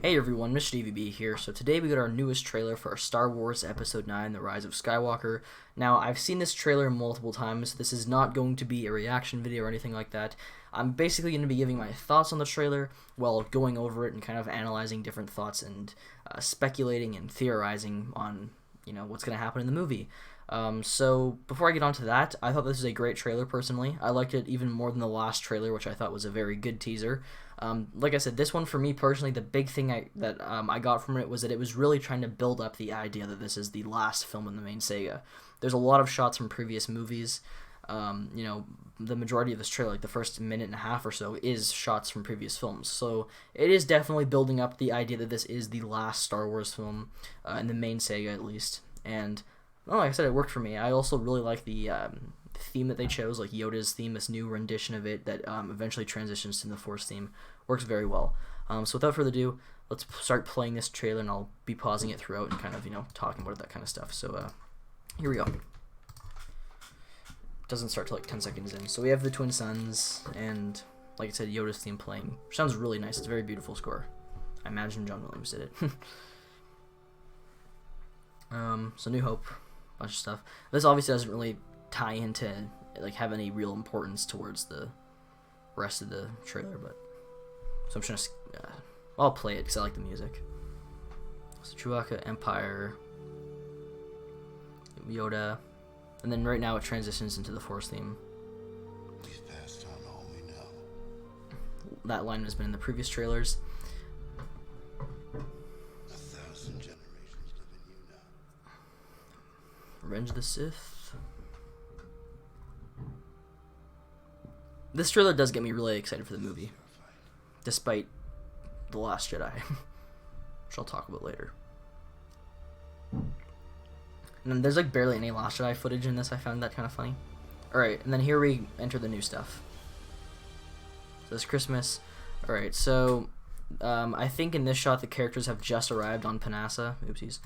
Hey everyone, Mr. DVB here. So today we got our newest trailer for our Star Wars Episode 9, The Rise of Skywalker. Now, I've seen this trailer multiple times. This is not going to be a reaction video or anything like that. I'm basically going to be giving my thoughts on the trailer while going over it and kind of analyzing different thoughts and speculating and theorizing on, what's going to happen in the movie. So before I get on to that, I thought this was a great trailer personally. I liked it even more than the last trailer, which I thought was a very good teaser. Like I said, this one for me personally, the big thing I got from it was that it was really trying to build up the idea that this is the last film in the main saga. There's a lot of shots from previous movies. The majority of this trailer, like the first minute and a half or so, is shots from previous films. So it is definitely building up the idea that this is the last Star Wars film in the main saga at least. And like I said, it worked for me. I also really like the theme that they chose, like Yoda's theme, this new rendition of it that eventually transitions to the Force theme. Works very well. So without further ado, let's start playing this trailer, and I'll be pausing it throughout and kind of, talking about it, that kind of stuff. So here we go. Doesn't start till like 10 seconds in. So we have the Twin Suns, and like I said, Yoda's theme playing. Which sounds really nice. It's a very beautiful score. I imagine John Williams did it. So New Hope, bunch of stuff. This obviously doesn't really tie into, like, have any real importance towards the rest of the trailer, but so I'm just gonna I'll play it because I like the music. So Chewbacca, Empire, Yoda, and then right now it transitions into the Force theme. We've passed on all we know. That line has been in the previous trailers. 1,000 generations live in you now. Revenge of the Sith. This trailer does get me really excited for the movie, despite The Last Jedi, which I'll talk about later. And then there's like barely any Last Jedi footage in this. I found that kind of funny. Alright, and then here we enter the new stuff. So it's Christmas. Alright, so I think in this shot the characters have just arrived on Panassa. Oopsies.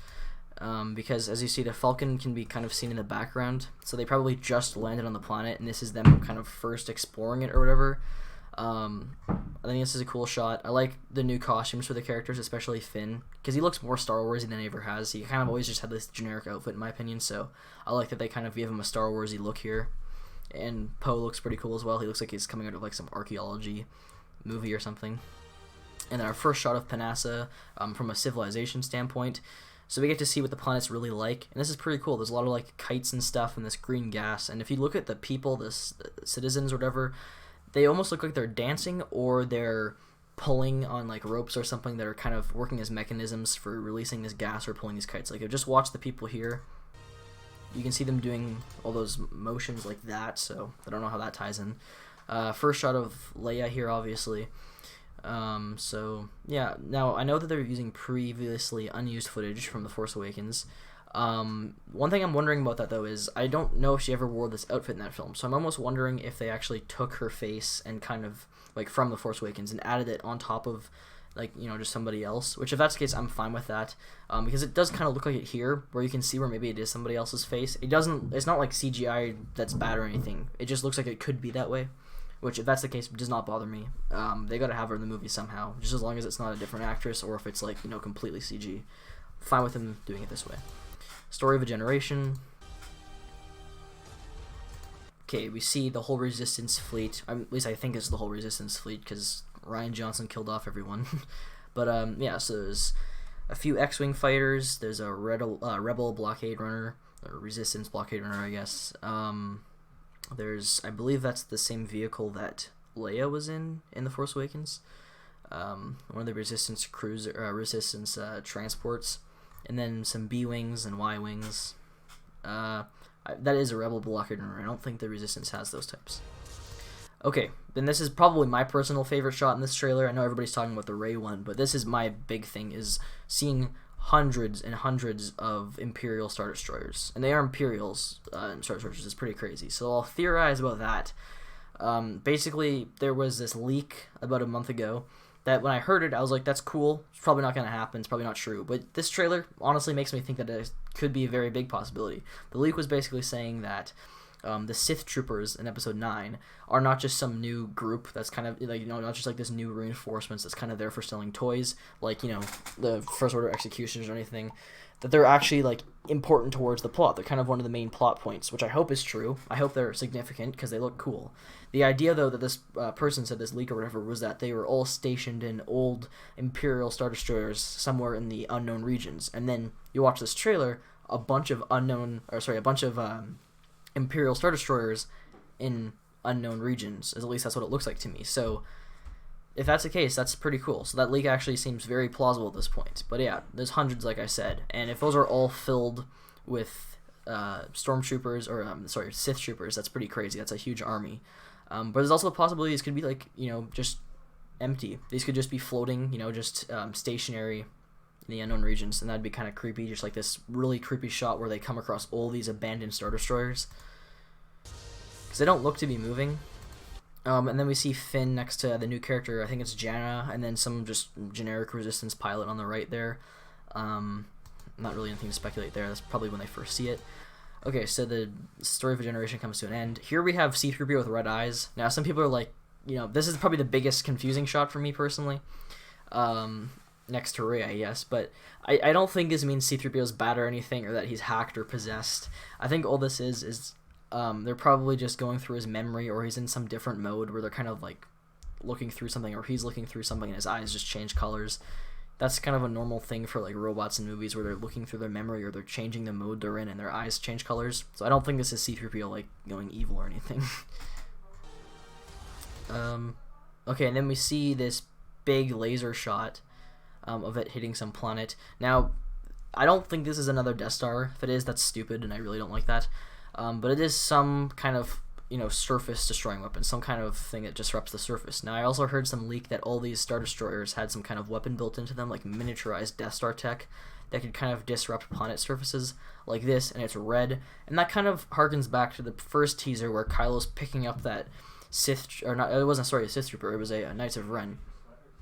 Because as you see, the Falcon can be kind of seen in the background, so they probably just landed on the planet, and this is them kind of first exploring it or whatever. I think this is a cool shot. I like the new costumes for the characters, especially Finn, because he looks more Star Warsy than he ever has. He kind of always just had this generic outfit, in my opinion, so I like that they kind of give him a Star Warsy look here. And Poe looks pretty cool as well. He looks like he's coming out of like some archaeology movie or something. And then our first shot of Panassa from a civilization standpoint. So we get to see what the planet's really like, and this is pretty cool. There's a lot of like kites and stuff and this green gas, and if you look at the people, the citizens or whatever, they almost look like they're dancing or they're pulling on like ropes or something that are kind of working as mechanisms for releasing this gas or pulling these kites. Like, if just watch the people here, you can see them doing all those motions like that, so I don't know how that ties in. First shot of Leia here, obviously. So yeah, now I know that they're using previously unused footage from The Force Awakens. One thing I'm wondering about that though is I don't know if she ever wore this outfit in that film, so I'm almost wondering if they actually took her face and kind of like from The Force Awakens and added it on top of like, just somebody else, which if that's the case, I'm fine with that, because it does kind of look like it here, where you can see where maybe it is somebody else's face. It's not like CGI that's bad or anything, it just looks like it could be that way. Which, if that's the case, does not bother me. They gotta have her in the movie somehow, just as long as it's not a different actress or if it's like, completely CG. Fine with them doing it this way. Story of a generation. Okay, we see the whole Resistance fleet. At least I think it's the whole Resistance fleet because Rian Johnson killed off everyone. But yeah, so there's a few X-wing fighters. There's a rebel blockade runner, or Resistance blockade runner, I guess. I believe that's the same vehicle that Leia was in The Force Awakens. One of the Resistance Resistance transports, and then some B-wings and Y-wings. That is a Rebel blockade runner. I don't think the Resistance has those types. Okay, then this is probably my personal favorite shot in this trailer. I know everybody's talking about the Rey one, but this is my big thing, is seeing hundreds and hundreds of Imperial Star Destroyers. And they are Imperials Star Destroyers. It's pretty crazy. So I'll theorize about that. Basically, there was this leak about a month ago that when I heard it, I was like, that's cool. It's probably not going to happen. It's probably not true. But this trailer honestly makes me think that it could be a very big possibility. The leak was basically saying that the Sith troopers in episode 9 are not just some new group that's kind of like, not just like this new reinforcements that's kind of there for selling toys, like, the First Order executioners or anything. That they're actually like important towards the plot. They're kind of one of the main plot points, which I hope is true. I hope they're significant because they look cool. The idea, though, that this person said, this leak or whatever, was that they were all stationed in old Imperial Star Destroyers somewhere in the unknown regions. And then you watch this trailer, a bunch of Imperial Star Destroyers in unknown regions. At least that's what it looks like to me. So if that's the case, that's pretty cool. So that leak actually seems very plausible at this point. But yeah, there's hundreds, like I said. And if those are all filled with stormtroopers, or Sith troopers, that's pretty crazy. That's a huge army. But there's also the possibility these could be like, just empty. These could just be floating, just stationary in the unknown regions. And that'd be kind of creepy. Just like this really creepy shot where they come across all these abandoned Star Destroyers. Because they don't look to be moving. And then we see Finn next to the new character, I think it's Janna, and then some just generic Resistance pilot on the right there. Not really anything to speculate there. That's probably when they first see it. Okay, so the story of a generation comes to an end. Here we have C-3PO with red eyes. Now, some people are like, this is probably the biggest confusing shot for me personally. Next to Rey, I guess. But I don't think this means C-3PO is bad or anything, or that he's hacked or possessed. I think all this is they're probably just going through his memory, or he's in some different mode where they're kind of like looking through something, or he's looking through something and his eyes just change colors. That's kind of a normal thing for like robots in movies, where they're looking through their memory or they're changing the mode they're in and their eyes change colors. So I don't think this is C-3PO like going evil or anything. Okay, and then we see this big laser shot of it hitting some planet. Now, I don't think this is another Death Star. If it is, that's stupid, and I really don't like that. But it is some kind of, surface destroying weapon, some kind of thing that disrupts the surface. Now, I also heard some leak that all these Star Destroyers had some kind of weapon built into them, like miniaturized Death Star tech, that could kind of disrupt planet surfaces, like this, and it's red. And that kind of harkens back to the first teaser where Kylo's picking up that Sith, or not, it wasn't, a Sith Trooper, it was a Knights of Ren,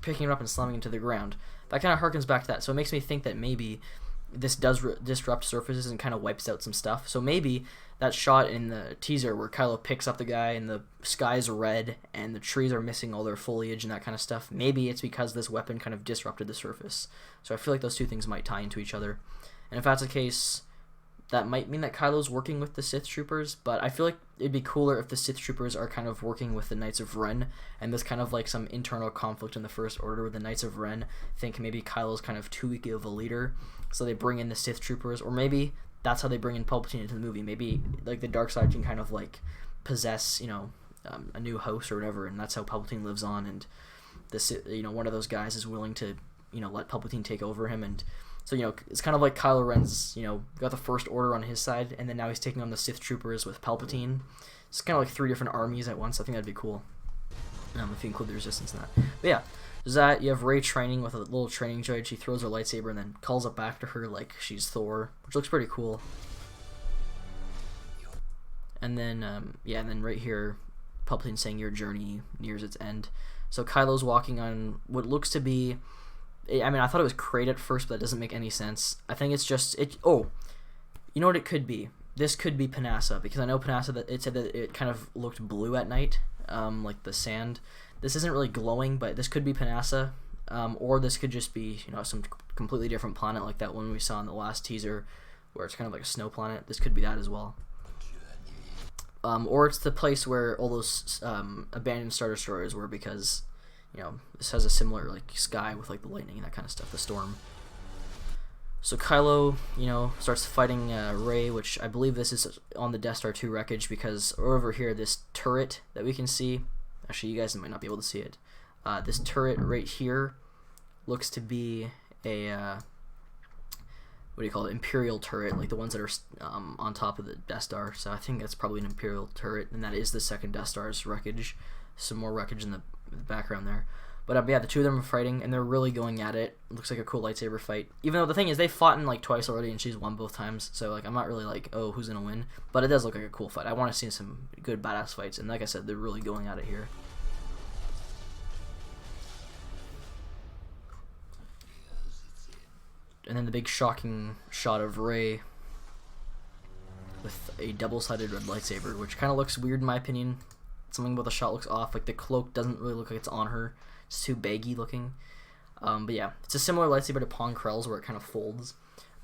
picking it up and slamming it to the ground. That kind of harkens back to that, so it makes me think that maybe this does disrupt surfaces and kind of wipes out some stuff. So maybe that shot in the teaser where Kylo picks up the guy and the sky's red and the trees are missing all their foliage and that kind of stuff, maybe it's because this weapon kind of disrupted the surface. So I feel like those two things might tie into each other. And if that's the case, that might mean that Kylo's working with the Sith Troopers, but I feel like it'd be cooler if the Sith Troopers are kind of working with the Knights of Ren, and there's kind of like some internal conflict in the First Order where the Knights of Ren think maybe Kylo's kind of too weak of a leader, so they bring in the Sith Troopers, or maybe that's how they bring in Palpatine into the movie. Maybe like the dark side can kind of like possess, a new host or whatever, and that's how Palpatine lives on, and this, one of those guys is willing to, let Palpatine take over him. And so, it's kind of like Kylo Ren's, got the First Order on his side, and then now he's taking on the Sith Troopers with Palpatine. It's kind of like 3 different armies at once. I think that'd be cool, if you include the Resistance in that. But yeah, there's that. You have Rey training with a little training droid. She throws her lightsaber and then calls it back to her like she's Thor, which looks pretty cool. And then, and then right here, Palpatine saying your journey nears its end. So Kylo's walking on what looks to be, I thought it was Crate at first, but that doesn't make any sense. I think it's just, you know what it could be? This could be Panassa, because I know Panassa, that it said that it kind of looked blue at night, like the sand. This isn't really glowing, but this could be Panassa, or this could just be, some completely different planet like that one we saw in the last teaser, where it's kind of like a snow planet. This could be that as well. Or it's the place where all those abandoned Star Destroyers were, because, this has a similar like sky with like the lightning and that kind of stuff, the storm. So Kylo, starts fighting Rey, which I believe this is on the Death Star 2 wreckage, because over here, this turret that we can see, actually you guys might not be able to see it, this turret right here looks to be a, what do you call it, Imperial turret, like the ones that are on top of the Death Star. So I think that's probably an Imperial turret, and that is the second Death Star's wreckage. Some more wreckage in the background there. But yeah, the two of them are fighting, and they're really going at it. It looks like a cool lightsaber fight. Even though the thing is, they fought in like twice already, and she's won both times. So like, I'm not really like, oh, who's gonna win? But it does look like a cool fight. I want to see some good badass fights, and like I said, they're really going at it here. And then the big shocking shot of Rey with a double-sided red lightsaber, which kind of looks weird in my opinion. Something about the shot looks off. Like the cloak doesn't really look like it's on her. It's too baggy looking. But yeah, it's a similar lightsaber to Pong Krell's where it kind of folds.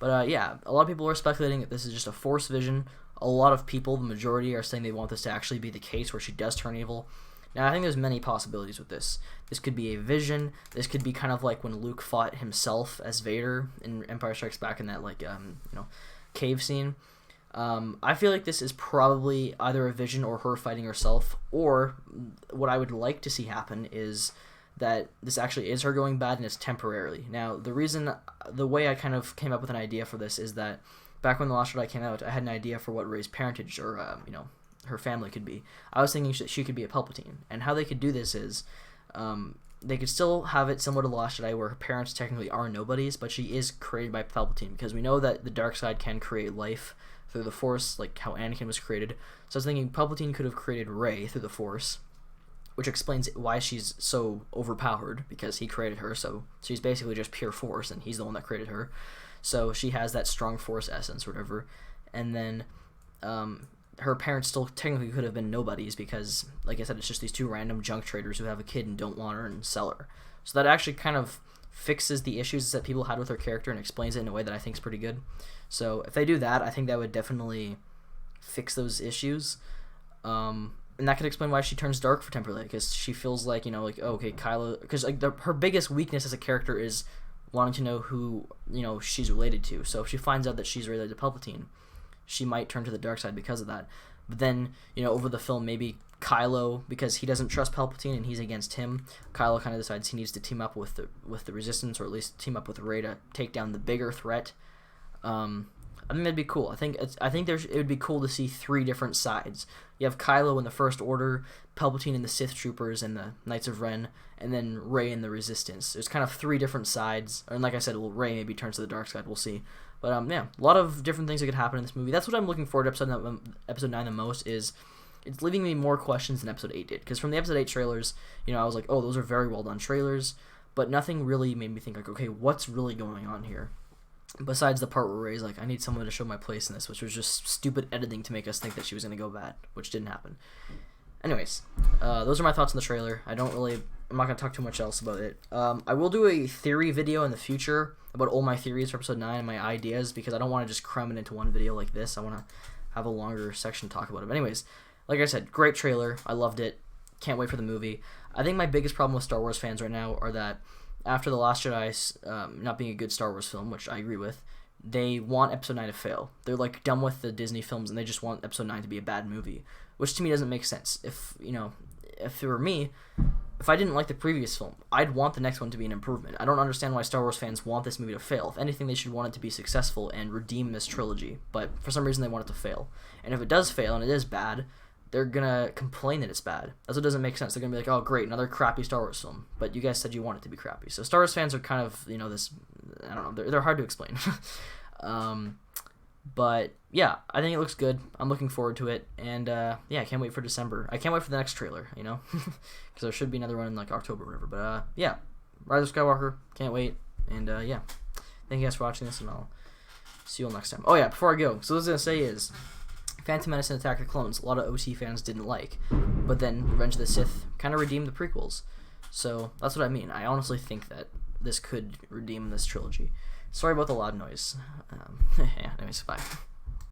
But yeah, a lot of people are speculating that this is just a Force vision. A lot of people, the majority, are saying they want this to actually be the case where she does turn evil. Now, I think there's many possibilities with this. This could be a vision. This could be kind of like when Luke fought himself as Vader in Empire Strikes Back in that cave scene. I feel like this is probably either a vision or her fighting herself, or what I would like to see happen is that this actually is her going bad and it's temporarily. Now, the way I kind of came up with an idea for this is that back when The Last Jedi came out, I had an idea for what Rey's parentage or her family could be. I was thinking she could be a Palpatine, and how they could do this is they could still have it similar to The Last Jedi where her parents technically are nobodies, but she is created by Palpatine, because we know that the dark side can create life through the Force, like how Anakin was created. So I was thinking Palpatine could have created Rey through the Force, which explains why she's so overpowered, because he created her, so she's basically just pure Force, and he's the one that created her. So she has that strong Force essence or whatever. And then her parents still technically could have been nobodies because, like I said, it's just these two random junk traders who have a kid and don't want her and sell her. So that actually kind of fixes the issues that people had with her character and explains it in a way that I think is pretty good. So if they do that, I think that would definitely fix those issues. And that could explain why she turns dark for temporarily, because she feels like, okay, Kylo, because her biggest weakness as a character is wanting to know who, she's related to. So if she finds out that she's related to Palpatine, she might turn to the dark side because of that. But then, over the film, maybe Kylo, because he doesn't trust Palpatine and he's against him, Kylo kind of decides he needs to team up with the Resistance, or at least team up with Rey to take down the bigger threat. I think that'd be cool. I think it would be cool to see 3 different sides. You have Kylo in the First Order, Palpatine in the Sith Troopers and the Knights of Ren, and then Rey in the Resistance. There's kind of 3 different sides. And like I said, Rey maybe turns to the dark side. We'll see. But yeah, a lot of different things that could happen in this movie. That's what I'm looking forward to episode 9 the most, is it's leaving me more questions than episode 8 did. Because from the episode 8 trailers, I was like, oh, those are very well done trailers. But nothing really made me think, like, okay, what's really going on here? Besides the part where Rey's like, I need someone to show my place in this, which was just stupid editing to make us think that she was going to go bad, which didn't happen. Anyways, those are my thoughts on the trailer. I'm not going to talk too much else about it. I will do a theory video in the future about all my theories for episode 9 and my ideas, because I don't want to just cram it into one video like this. I want to have a longer section to talk about it. But anyways, like I said, great trailer. I loved it. Can't wait for the movie. I think my biggest problem with Star Wars fans right now are that after The Last Jedi not being a good Star Wars film, which I agree with, they want Episode 9 to fail. They're like done with the Disney films and they just want Episode 9 to be a bad movie, which to me doesn't make sense. If it were me, if I didn't like the previous film, I'd want the next one to be an improvement. I don't understand why Star Wars fans want this movie to fail. If anything, they should want it to be successful and redeem this trilogy, but for some reason they want it to fail. And if it does fail and it is bad, they're gonna complain that it's bad. That's what doesn't make sense. They're gonna be like, oh great, another crappy Star Wars film. But you guys said you want it to be crappy. So Star Wars fans are kind of, this, I don't know, they're hard to explain. But yeah, I think it looks good. I'm looking forward to it. And yeah, I can't wait for December. I can't wait for the next trailer, because there should be another one in like October or whatever. But yeah, Rise of Skywalker, can't wait. And yeah, thank you guys for watching this, and I'll see you all next time. Oh yeah, before I go, so what I was gonna say is, Phantom Menace and Attack of the Clones, a lot of OC fans didn't like, but then Revenge of the Sith kind of redeemed the prequels. So that's what I mean. I honestly think that this could redeem this trilogy. Sorry about the loud noise. Yeah, anyways, bye.